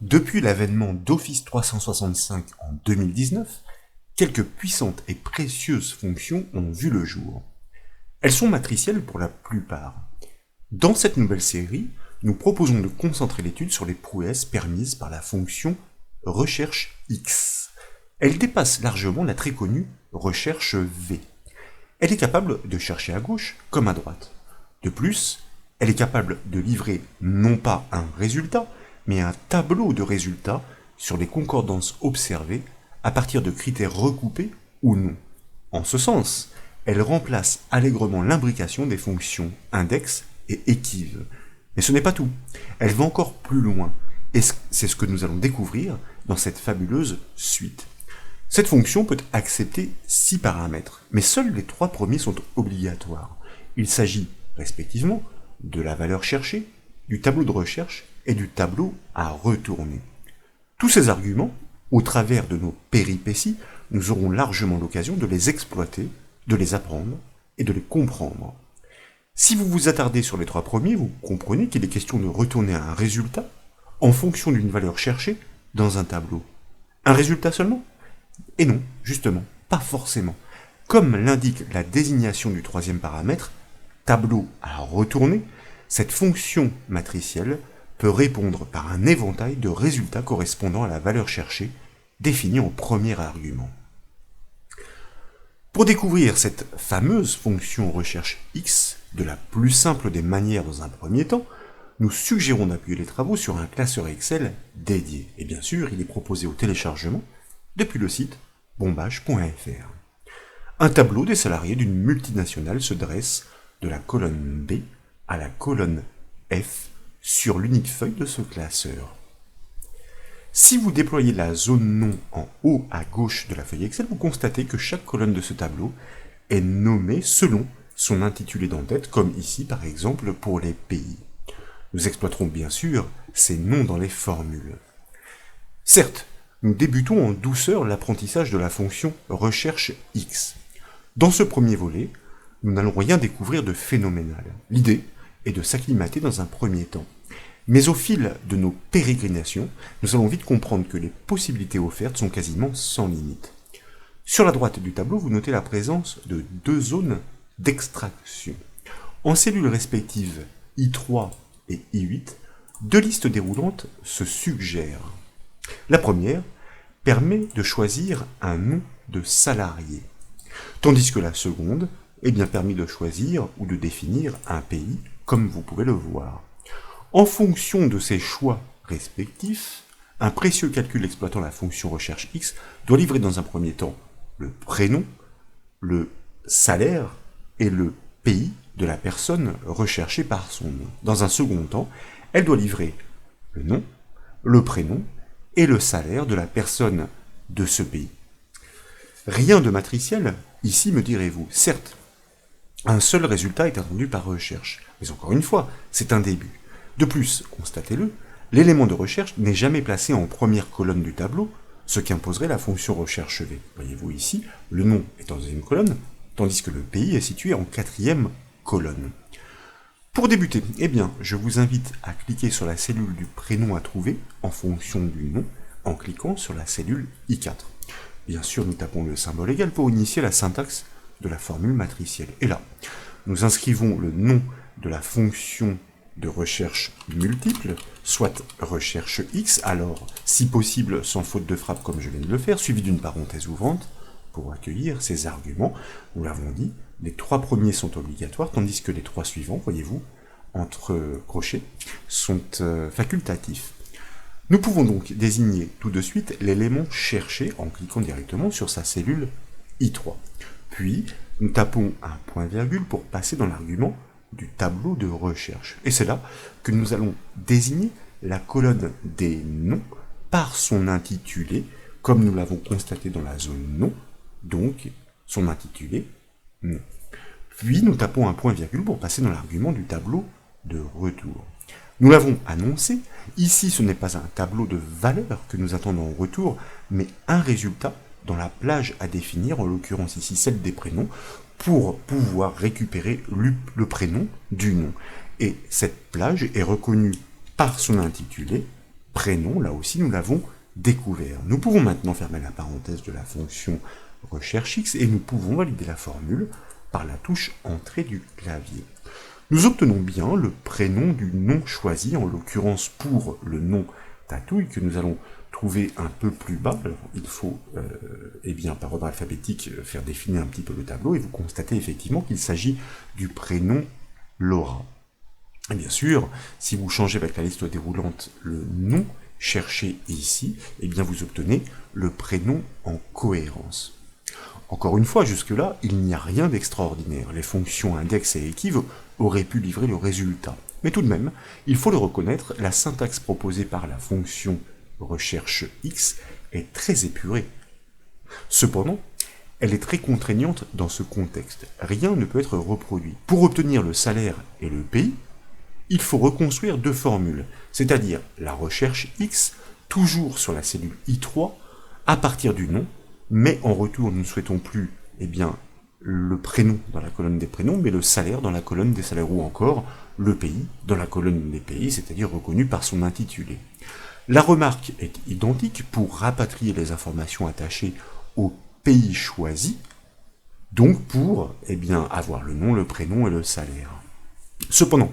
Depuis l'avènement d'Office 365 en 2019, quelques puissantes et précieuses fonctions ont vu le jour. Elles sont matricielles pour la plupart. Dans cette nouvelle série, nous proposons de concentrer l'étude sur les prouesses permises par la fonction recherche X. Elle dépasse largement la très connue recherche V. Elle est capable de chercher à gauche comme à droite. De plus, elle est capable de livrer non pas un résultat, mais un tableau de résultats sur les concordances observées à partir de critères recoupés ou non. En ce sens, elle remplace allègrement l'imbrication des fonctions index et équive. Mais ce n'est pas tout. Elle va encore plus loin, et c'est ce que nous allons découvrir dans cette fabuleuse suite. Cette fonction peut accepter 6 paramètres, mais seuls les 3 premiers sont obligatoires. Il s'agit, respectivement, de la valeur cherchée, du tableau de recherche et du tableau à retourner. Tous ces arguments, au travers de nos péripéties, nous aurons largement l'occasion de les exploiter, de les apprendre et de les comprendre. Si vous vous attardez sur les 3 premiers, vous comprenez qu'il est question de retourner à un résultat en fonction d'une valeur cherchée dans un tableau. Un résultat seulement ? Et non, justement, pas forcément. Comme l'indique la désignation du 3e paramètre, tableau à retourner, cette fonction matricielle peut répondre par un éventail de résultats correspondant à la valeur cherchée, définie en premier argument. Pour découvrir cette fameuse fonction recherche X, de la plus simple des manières dans un premier temps, nous suggérons d'appuyer les travaux sur un classeur Excel dédié. Et bien sûr, il est proposé au téléchargement depuis le site bombage.fr. Un tableau des salariés d'une multinationale se dresse de la colonne B à la colonne F sur l'unique feuille de ce classeur. Si vous déployez la zone nom en haut à gauche de la feuille Excel, vous constatez que chaque colonne de ce tableau est nommée selon son intitulé d'en-tête, comme ici par exemple pour les pays. Nous exploiterons bien sûr ces noms dans les formules. Certes, nous débutons en douceur l'apprentissage de la fonction recherche X. Dans ce premier volet, nous n'allons rien découvrir de phénoménal. L'idée est de s'acclimater dans un premier temps. Mais au fil de nos pérégrinations, nous allons vite comprendre que les possibilités offertes sont quasiment sans limite. Sur la droite du tableau, vous notez la présence de 2 zones d'extraction. En cellules respectives I3 et I8, 2 listes déroulantes se suggèrent. La première permet de choisir un nom de salarié, tandis que la seconde permet de choisir ou de définir un pays, comme vous pouvez le voir. En fonction de ces choix respectifs, un précieux calcul exploitant la fonction recherche X doit livrer dans un premier temps le prénom, le salaire et le pays de la personne recherchée par son nom. Dans un second temps, elle doit livrer le nom, le prénom et le salaire de la personne de ce pays. Rien de matriciel, ici me direz-vous. Certes, un seul résultat est attendu par recherche, mais encore une fois, c'est un début. De plus, constatez-le, l'élément de recherche n'est jamais placé en première colonne du tableau, ce qu'imposerait la fonction recherche V. Voyez-vous ici, le nom est en 2e colonne, tandis que le pays est situé en 4e colonne. Pour débuter, je vous invite à cliquer sur la cellule du prénom à trouver en fonction du nom, en cliquant sur la cellule I4. Bien sûr, nous tapons le symbole égal pour initier la syntaxe de la formule matricielle. Et là, nous inscrivons le nom de la fonction de recherche multiple, soit recherche X, alors, si possible, sans faute de frappe comme je viens de le faire, suivi d'une parenthèse ouvrante, pour accueillir ces arguments. Nous l'avons dit, les 3 premiers sont obligatoires, tandis que les 3 suivants, voyez-vous, entre crochets, sont facultatifs. Nous pouvons donc désigner tout de suite l'élément cherché en cliquant directement sur sa cellule I3. Puis, nous tapons un point-virgule pour passer dans l'argument du tableau de recherche. Et c'est là que nous allons désigner la colonne des noms par son intitulé, comme nous l'avons constaté dans la zone nom, donc son intitulé nom. Puis nous tapons un point-virgule pour passer dans l'argument du tableau de retour. Nous l'avons annoncé, ici ce n'est pas un tableau de valeurs que nous attendons en retour, mais un résultat dans la plage à définir, en l'occurrence ici celle des prénoms, pour pouvoir récupérer le prénom du nom. Et cette plage est reconnue par son intitulé, prénom, là aussi nous l'avons découvert. Nous pouvons maintenant fermer la parenthèse de la fonction recherche x et nous pouvons valider la formule par la touche entrée du clavier. Nous obtenons bien le prénom du nom choisi, en l'occurrence pour le nom Tatouille, que nous allons trouver un peu plus bas. Alors, il faut, par ordre alphabétique, faire défiler un petit peu le tableau, et vous constatez effectivement qu'il s'agit du prénom Laura. Et bien sûr, si vous changez avec la liste déroulante le nom cherché ici, eh bien vous obtenez le prénom en cohérence. Encore une fois, jusque-là, il n'y a rien d'extraordinaire. Les fonctions index et equiv auraient pu livrer le résultat. Mais tout de même, il faut le reconnaître, la syntaxe proposée par la fonction recherche x est très épurée. Cependant, elle est très contraignante dans ce contexte. Rien ne peut être reproduit. Pour obtenir le salaire et le pays, il faut reconstruire deux formules, c'est-à-dire la recherche x, toujours sur la cellule I3, à partir du nom, mais en retour, nous ne souhaitons plus le prénom dans la colonne des prénoms, mais le salaire dans la colonne des salaires, ou encore le pays dans la colonne des pays, c'est-à-dire reconnu par son intitulé. La remarque est identique pour rapatrier les informations attachées au pays choisi, donc pour avoir le nom, le prénom et le salaire. Cependant,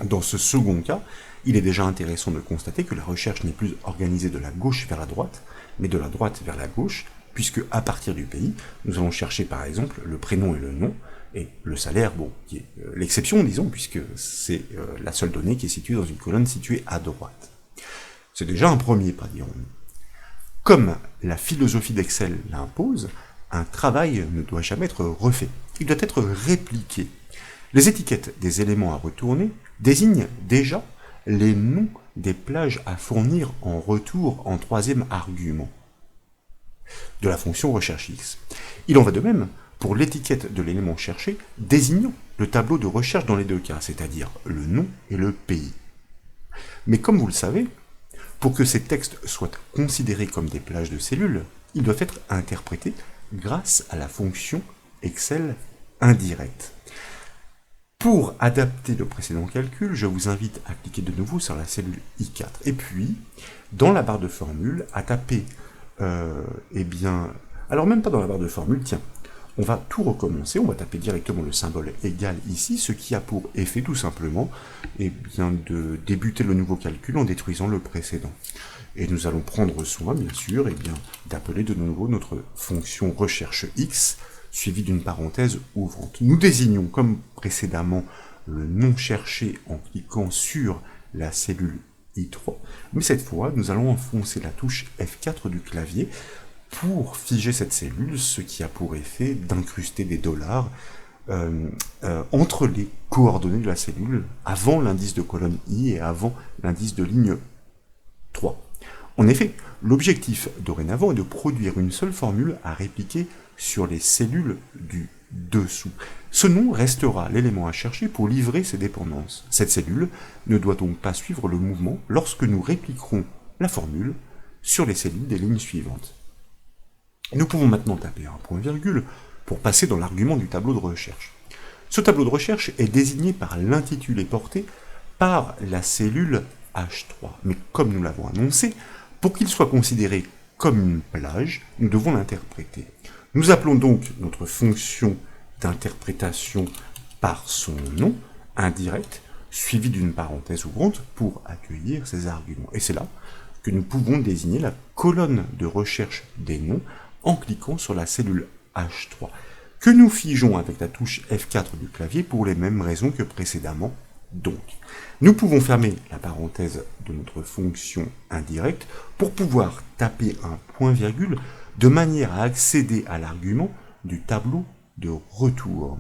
dans ce second cas, il est déjà intéressant de constater que la recherche n'est plus organisée de la gauche vers la droite, mais de la droite vers la gauche, puisque à partir du pays, nous allons chercher par exemple le prénom et le nom, et le salaire, qui est l'exception, disons, puisque c'est la seule donnée qui est située dans une colonne située à droite. C'est déjà un premier pas, dirons-nous. Comme la philosophie d'Excel l'impose, un travail ne doit jamais être refait, il doit être répliqué. Les étiquettes des éléments à retourner désignent déjà les noms des plages à fournir en retour en troisième argument de la fonction recherche x. Il en va de même pour l'étiquette de l'élément cherché désignant le tableau de recherche dans les deux cas, c'est-à-dire le nom et le pays. Mais comme vous le savez, pour que ces textes soient considérés comme des plages de cellules, ils doivent être interprétés grâce à la fonction Excel indirecte. Pour adapter le précédent calcul, je vous invite à cliquer de nouveau sur la cellule I4, et puis, dans la barre de formule, à taper, alors même pas dans la barre de formule, tiens, on va tout recommencer, on va taper directement le symbole égal ici, ce qui a pour effet tout simplement de débuter le nouveau calcul en détruisant le précédent. Et nous allons prendre soin, bien sûr, d'appeler de nouveau notre fonction recherche x, suivie d'une parenthèse ouvrante. Nous désignons, comme précédemment, le nom cherché en cliquant sur la cellule I3, mais cette fois, nous allons enfoncer la touche F4 du clavier pour figer cette cellule, ce qui a pour effet d'incruster des dollars entre les coordonnées de la cellule, avant l'indice de colonne I et avant l'indice de ligne 3. En effet, l'objectif dorénavant est de produire une seule formule à répliquer sur les cellules du dessous. Ce nom restera l'élément à chercher pour livrer ses dépendances. Cette cellule ne doit donc pas suivre le mouvement lorsque nous répliquerons la formule sur les cellules des lignes suivantes. Nous pouvons maintenant taper un point-virgule pour passer dans l'argument du tableau de recherche. Ce tableau de recherche est désigné par l'intitulé porté par la cellule H3. Mais comme nous l'avons annoncé, pour qu'il soit considéré comme une plage, nous devons l'interpréter. Nous appelons donc notre fonction d'interprétation par son nom, indirect, suivi d'une parenthèse ouvrante pour accueillir ces arguments. Et c'est là que nous pouvons désigner la colonne de recherche des noms en cliquant sur la cellule H3, que nous figeons avec la touche F4 du clavier pour les mêmes raisons que précédemment. Donc, nous pouvons fermer la parenthèse de notre fonction indirecte pour pouvoir taper un point-virgule de manière à accéder à l'argument du tableau de retour.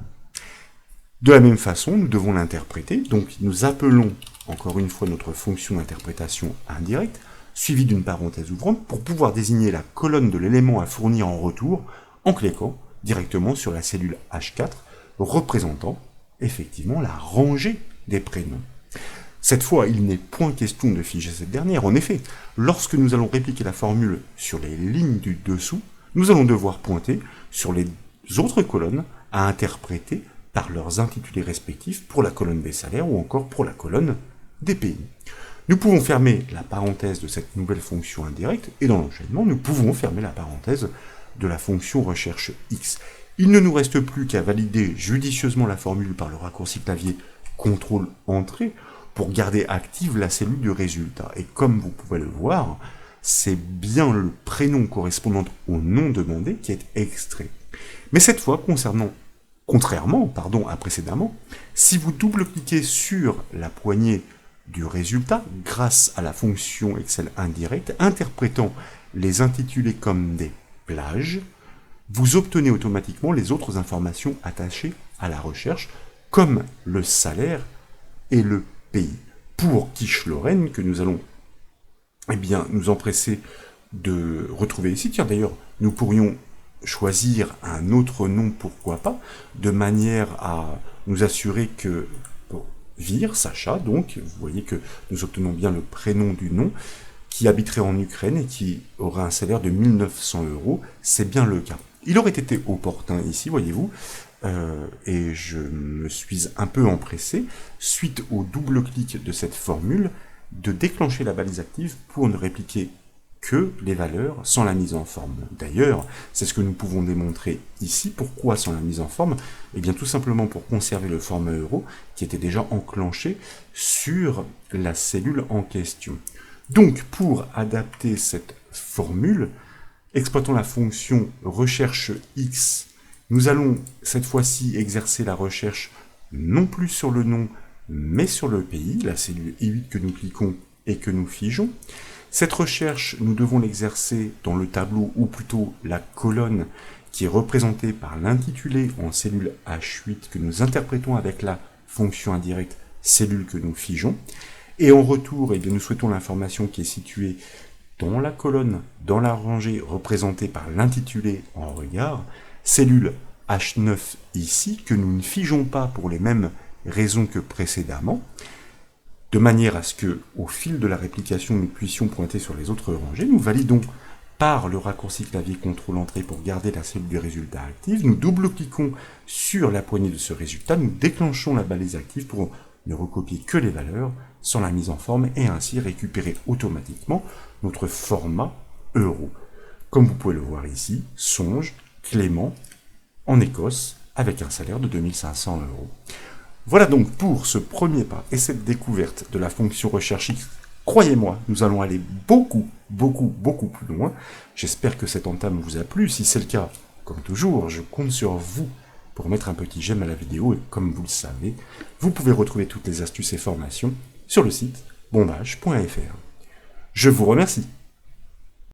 De la même façon, nous devons l'interpréter, donc nous appelons encore une fois notre fonction d'interprétation indirecte, suivie d'une parenthèse ouvrante, pour pouvoir désigner la colonne de l'élément à fournir en retour, en cliquant directement sur la cellule H4, représentant effectivement la rangée des prénoms. Cette fois, il n'est point question de figer cette dernière. En effet, lorsque nous allons répliquer la formule sur les lignes du dessous, nous allons devoir pointer sur les autres colonnes à interpréter par leurs intitulés respectifs pour la colonne des salaires ou encore pour la colonne des pays. Nous pouvons fermer la parenthèse de cette nouvelle fonction indirecte, et dans l'enchaînement, nous pouvons fermer la parenthèse de la fonction recherche x. Il ne nous reste plus qu'à valider judicieusement la formule par le raccourci clavier CTRL-Entrée pour garder active la cellule du résultat. Et comme vous pouvez le voir, c'est bien le prénom correspondant au nom demandé qui est extrait. Mais cette fois, contrairement à précédemment, si vous double-cliquez sur la poignée du résultat, grâce à la fonction Excel indirecte, interprétant les intitulés comme des plages, vous obtenez automatiquement les autres informations attachées à la recherche, comme le salaire et le pays. Pour Quiche-Lorraine, que nous allons nous empresser de retrouver ici. Tiens, d'ailleurs, nous pourrions choisir un autre nom, pourquoi pas, de manière à nous assurer que Vir, Sacha, donc, vous voyez que nous obtenons bien le prénom du nom, qui habiterait en Ukraine et qui aura un salaire de 1900 €, c'est bien le cas. Il aurait été opportun ici, voyez-vous, et je me suis un peu empressé, suite au double-clic de cette formule, de déclencher la balise active pour ne répliquer que les valeurs sans la mise en forme. D'ailleurs, c'est ce que nous pouvons démontrer ici. Pourquoi sans la mise en forme? Eh bien tout simplement pour conserver le format euro qui était déjà enclenché sur la cellule en question. Donc pour adapter cette formule, exploitant la fonction recherche x, nous allons cette fois-ci exercer la recherche non plus sur le nom, mais sur le pays, la cellule I8 que nous cliquons et que nous figeons. Cette recherche, nous devons l'exercer dans le tableau, ou plutôt la colonne, qui est représentée par l'intitulé en cellule H8 que nous interprétons avec la fonction indirecte cellule que nous figeons. Et en retour, nous souhaitons l'information qui est située dans la colonne, dans la rangée représentée par l'intitulé en regard, cellule H9 ici, que nous ne figeons pas pour les mêmes raisons que précédemment, de manière à ce que, au fil de la réplication, nous puissions pointer sur les autres rangées. Nous validons par le raccourci clavier CTRL-Entrée pour garder la cellule du résultat active. Nous double-cliquons sur la poignée de ce résultat. Nous déclenchons la balise active pour ne recopier que les valeurs sans la mise en forme et ainsi récupérer automatiquement notre format euro. Comme vous pouvez le voir ici, Songe, Clément, en Écosse, avec un salaire de 2500 €. Voilà donc pour ce premier pas et cette découverte de la fonction recherche X. Croyez-moi, nous allons aller beaucoup plus loin. J'espère que cette entame vous a plu. Si c'est le cas, comme toujours, je compte sur vous pour mettre un petit j'aime à la vidéo. Et comme vous le savez, vous pouvez retrouver toutes les astuces et formations sur le site bombage.fr. Je vous remercie.